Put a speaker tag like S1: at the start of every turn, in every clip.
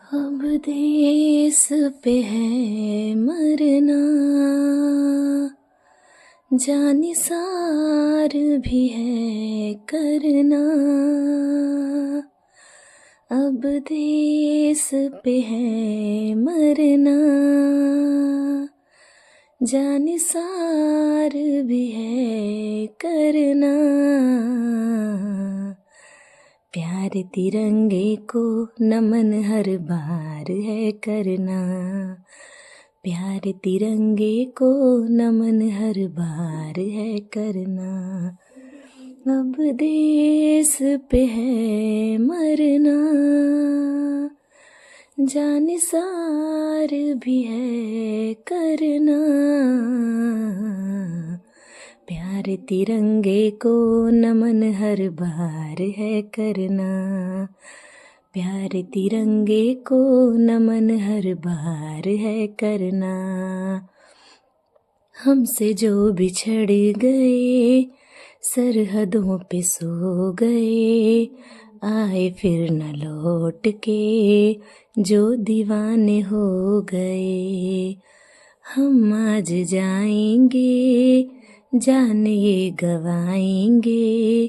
S1: अब देश पे है मरना, जानिसार भी है करना। अब देश पे है मरना, जानिसार भी है करना। प्यार तिरंगे को नमन हर बार है करना, प्यार तिरंगे को नमन हर बार है करना। अब देश पे है मरना, जानिसार भी है करना। प्यार तिरंगे को नमन हर बार है करना, प्यार तिरंगे को नमन हर बार है करना। हमसे जो बिछड़ गए सरहदों पे सो गए, आए फिर न लौट के जो दीवाने हो गए। हम आज जाएंगे जान ये गवाएंगे,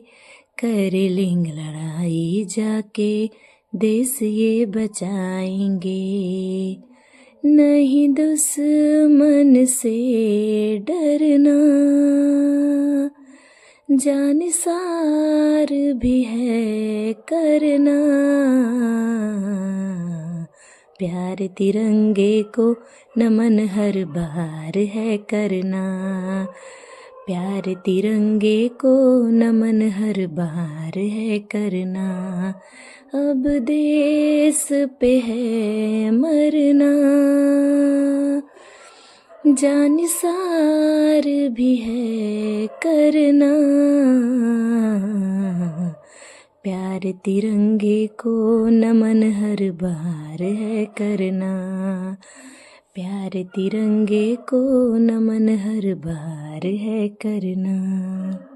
S1: कर लेंगे लड़ाई जाके देश ये बचाएंगे। नहीं दुश्मन से डरना, जानिसार भी है करना। प्यार तिरंगे को नमन हर बार है करना, प्यार तिरंगे को नमन हर बार है करना। अब देश पे है मरना, जानिसार भी है करना। प्यार तिरंगे को नमन हर बार है करना, प्यार तिरंगे को नमन हर बार है करना।